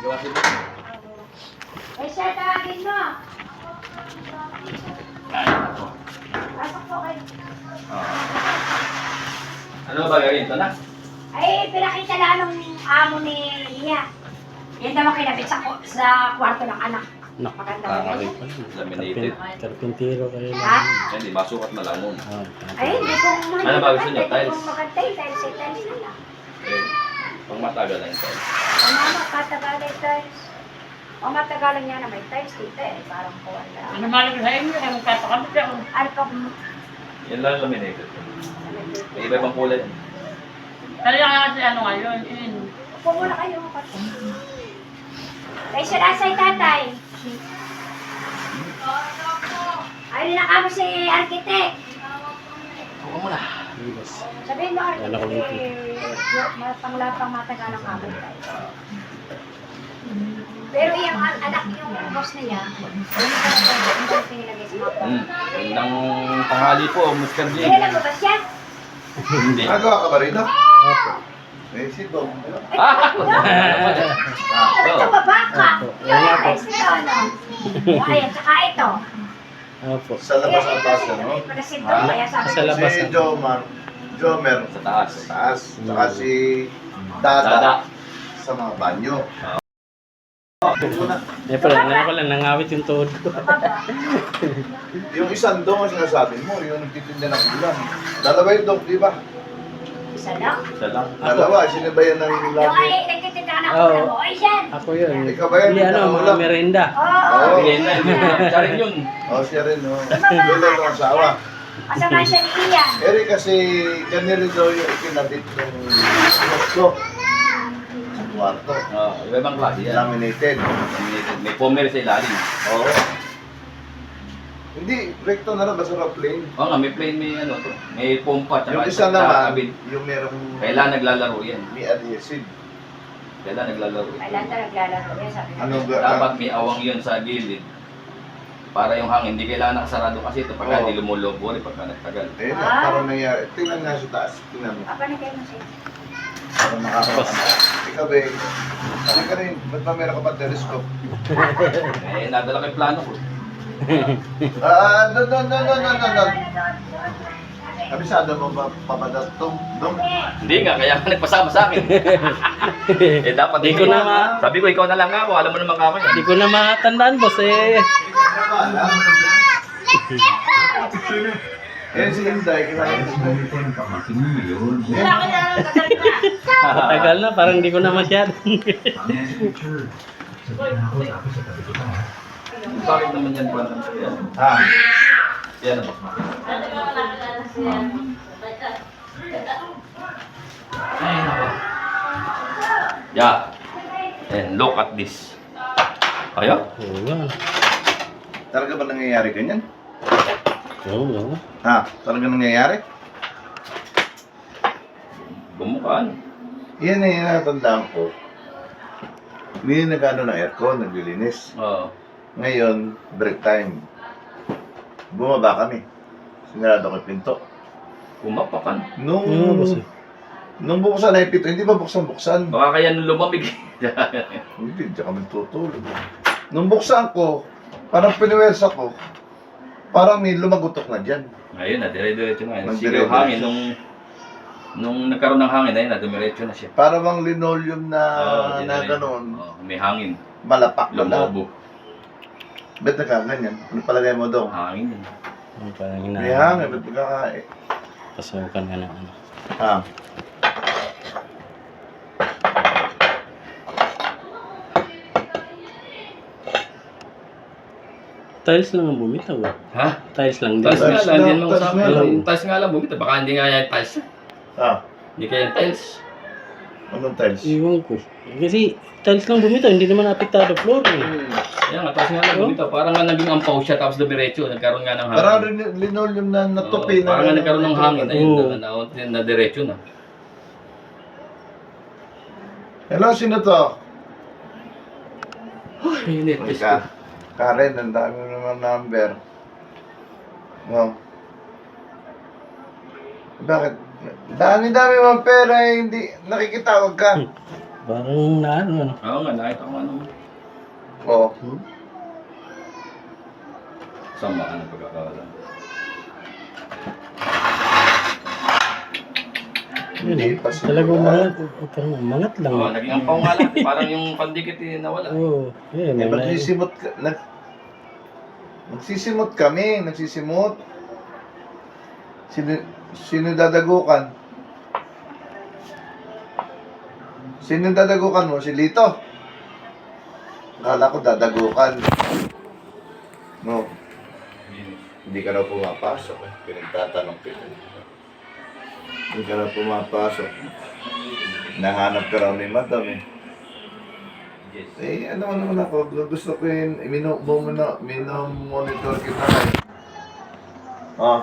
Eh, sir, tawagin mo. Pasok po kayo. Ano ba gawin? Ito na? Ay, pinakita lang ng amo ni Lia. Yan naman kinabit sa kwarto ng anak. No. Maganda ba ganyan? Laminated. Karpintero kayo lang. Ha? Hindi, masukat na lang muna. Ay, hindi ko Ano ba gusto niyo? Tiles? Kung maganda yung tiles, eh, tiles na lang. Okay. Pang matagal lang yung tiles. Ang mama, katagalan yung tiles. O matagalan niya na may tiles dito eh. Parang kuwan lang. Ano malam sa inyo? Kaya magkatakamit ako. Ano pa? Yan lang laminated. May iba pang kulay. Kaya nga kasi ano ngayon, yun. Upo muna kayo. Ay, siya nasa'y tatay. Ay, nakamo si architect. Huwag mo na. Yes. Sabihin mo, Wala ko architect, panglatang matagalang kamo tayo. Pero yung anak yung boss na niya, yun yung pinilagay sa mga Gandang tanghali po, Mr. Lee. Kailan mo ba siya? Hindi. Nagawa ka ba rito? Opo. Eh, si Bob. Ah! Ito ba baka? Yung tiles nito, ano? Ayan, saka ito. Opo. Sa labas ang taas, ano? Kaya sabi Sa ko, labas. Si Jomer Sa taas. sa taas. Saka si Dada Dada. sa mga banyo. Eh pala, ko lang, nangawit yung tuhod ko. Yung isang dong ang sinasabi mo, yung nagtitinda ng ulam. Dalawa yung dong, di ba? isa lang. Isa lang. Dalawa, sinabayan ng Yung labi. ay, nagtitinda ka ng Oo. ulam mo. Ay, yan. Ako yun. Ikaw ba yan? Hindi ano, mga merenda. Oo. Bigyan na, hindi na. Siya rin yun. Oh, siya rin, oh. Doon lang ang asawa. Kasama siya ni Ian. Eri kasi, kanina daw yung ikinabit ng Mosco. Sa kwarto. Iba-ibang klase yan. Laminated. Laminated. May pomer sa ilalim. Oo. Hindi, recto na lang, basta plain. Oo nga, may plane, may ano to. May pompa. Yung isa naman, kakabit. yung merong Kailan naglalaro yan? may adhesive. Kailan naglalaro yan? Kailan ta naglalaro yan, sabi ko. Ano Dapat may awang yun sa gilid. Para yung hangin, hindi kailangan nakasarado kasi ito pagka Oo. hindi lumulobori pagka nagtagal. Eh, Ah. parang nangyari. Tingnan nga sa taas. Tingnan mo. Apa na kayo mo siya? Parang makakapas. Ikaw, be. Ano ka rin? Ba't ba meron ka pa telescope? Eh, nadala ko yung plano ko. Doon. Kabisado mo ba papadat to? Doon. Hindi nga, kaya ka nagpasama sa akin. Eh, dapat Di ko na ma- Sabi ko, ikaw na lang ako. Alam mo naman ako yan. Hindi ko na matandaan, boss eh. Eh, si Inday, kilala ko si Inday. Wala ka na lang kasalita. Matagal na, parang hindi ko na masyado. Bakit naman yan pa? Yan. Ha? Yan ba? Ano ba wala ka na siya? Ay, nako. Yeah. And look at this. Kaya? Oo nga. Talaga ba nangyayari ganyan? Oo. Ha? Talaga nangyayari? Bumukaan. Yan eh, natandaan ko. Hindi nag-ano ng aircon, naglilinis. Oo. Ngayon, break time. Bumaba kami. Sinarado ko yung pinto. Pumapakan. Oo, boss eh. Nung buksan na yung pinto, hindi ba buksan-buksan? Baka kaya nung lumamig. Hindi, diyan kami tutulog. Nung buksan ko, parang piniwersa ko, parang may lumagutok na dyan. Ayun na, dire-diretso na. Nang Sige, yung dire-diretso. hangin. Nung nagkaroon ng hangin, ayun na, dumiretso na siya. Parang bang linoleum na, Oo, na dire-diretso. gano'n, Oo, may hangin. malapak na lang. Lumobo. Ba't nagkaganyan? Ano palagay mo doon? Hangin yun. Ang parang May hangin, ba't nagkakain? Pasukan ka na ano. Ha? Tiles lang ang bumitaw eh. Ha? Tiles lang din. Tiles nga lang, hindi lang, naman tiles usapan. nga lang. Tiles nga lang bumita. Baka hindi nga yan tiles. Ha? Hindi kaya yung tiles. Anong tiles? Iwan ko. Kasi tiles lang bumitaw, hindi naman apektado floor eh. Yan nga, tiles nga lang bumita. Parang nga naging ampaw siya tapos dumiretso. Nagkaroon nga ng hangin. Parang linoleum na natupi na. Parang nga nagkaroon ng hangin. Ayun, Oo. na diretso na. Hello, sino to? Ay, init. Ika. Karen, ang dami mo naman number. No. Bakit? Dami-dami mong pera, eh, hindi nakikitawag ka. Parang ano. Oo nga, nakita ko ano. Oo. Sama ka ng pagkakala. Yun Hindi eh. pa siya. Talagang umangat. Parang umangat lang. Oo, naging ampaw nga lang. Parang yung pandikit nawala. Oo. Yun. Eh, wala. magsisimot ka, nagsisimot kami, nagsisimot. Sino dadagukan? Sino dadagukan mo? Si Lito? Akala ko dadagukan. No. Hindi ka na pumapasok eh. Pinagtatanong kita. Hindi ka na pumapasok. Nahanap ka raw ni Madam eh. Eh, ano naman ako, gusto ko yun, monitor kita ngayon. Oh.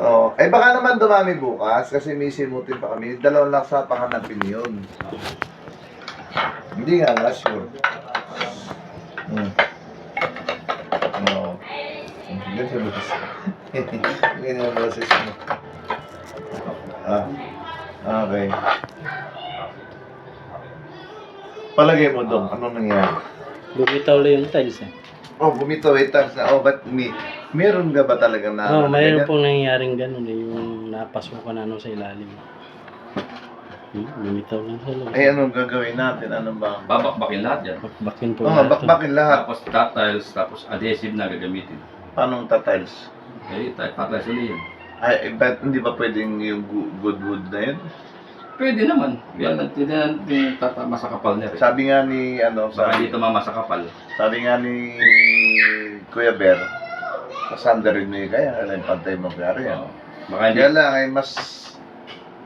Oh, eh baka naman dumami bukas kasi may simutin pa kami. Dalawang laksa pa hanapin yun. Hindi nga, sure. No. Ganyan yung boses. Ganyan yung boses mo. Ah, okay. Palagay mo doon, anong nangyari? Bumitaw lang yung tiles eh. Oh, bumitaw itags na. Oh, ba't meron ka ba talaga na? Oo, mayroon ganyan? pong nangyayaring ganun eh. Yung napasukan ano sa ilalim. Bumitaw lang sa loob. Eh, anong gagawin natin? Ano ba? Babakbakin lahat yan. Bakbakin po Oh, lahat. bakbakin lahat. Tapos tiles, tapos adhesive na gagamitin. Paano tatiles? Eh, tiles ulit yun. Ay, ba't hindi ba pwedeng yung good wood na yun? Pwede naman. Yan, hindi natin tatama sa kapal niya rin. Sabi nga ni, Baka hindi tumama sa kapal. sabi nga ni Kuya Bear, sa sandarin mo yun, kaya kailangan pantay mo kaya yan. Oo. Baka hindi. Kaya lang ay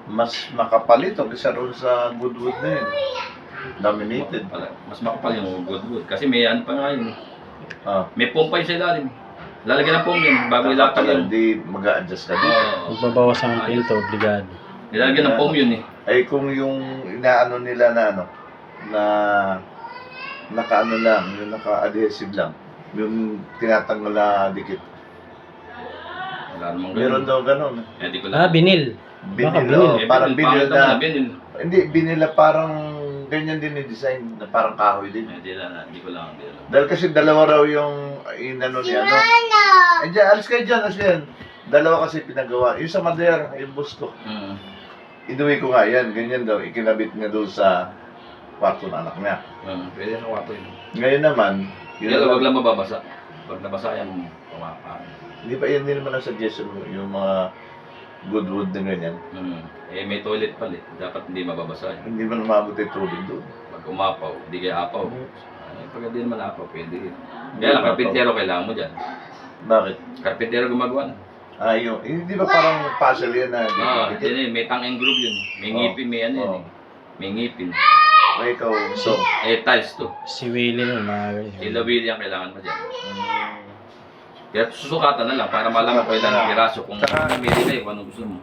mas makapal ito kaysa roon sa good wood na yun. Dominated. Mas makapal yung good wood. Kasi may ano pa nga yun. Ah. May pompa yun sa ilalim. Lalagyan ng pom yun bago ilapag yun. Hindi mag-a-adjust ka dito. Oo. Magbabawas ang pinto, obligado. Nilalagyan ng pom yun eh. Ay kung yung inaano nila na na naka-ano lang, yung naka-adhesive lang, yung tinatanggal na dikit. Wala namang Meron daw ganun. Eh, di ko Ah, lang. binil. Baka Binil, binil. oh, parang binil pangit naman na, binil. hindi, binil na parang ganyan din yung design, na parang kahoy din. Eh, di ko lang. Dahil kasi dalawa raw yung inano niya, no? Eh, dyan, alis kayo dyan, alis kayo. Dalawa kasi pinagawa. Yung sa Madeira, yung bus ko. Inuwi ko nga yan, ganyan daw, ikinabit niya doon sa kwarto ng anak niya. Pwede na wato yun. Ngayon naman, yun Yan, naman- wag lang mababasa. Pag nabasa yan, pumapaan. Hindi pa yan din naman ang suggestion mo, yung mga good wood na ganyan. Eh, may toilet pala eh. Dapat hindi mababasa yan. Hindi man umabot yung tubig doon. Pag umapaw, hindi kaya apaw. Pag hindi naman apaw, pwede rin. Kaya lang, karpintero kailangan mo dyan. Bakit? Karpintero gumagawa na. Yung, hindi ba parang puzzle yan na dikit-dikit? Yun eh, may tang and groove yun. May ngipin, may ano yun Oo. eh. May ngipin. Ay, ikaw, so, Eh, tiles to. Si Willie nun, mga guys. Ilawil yung kailangan mo dyan. Kaya susukatan na lang para malaman ko ilang piraso kung Saka- may delay kung ano gusto mo.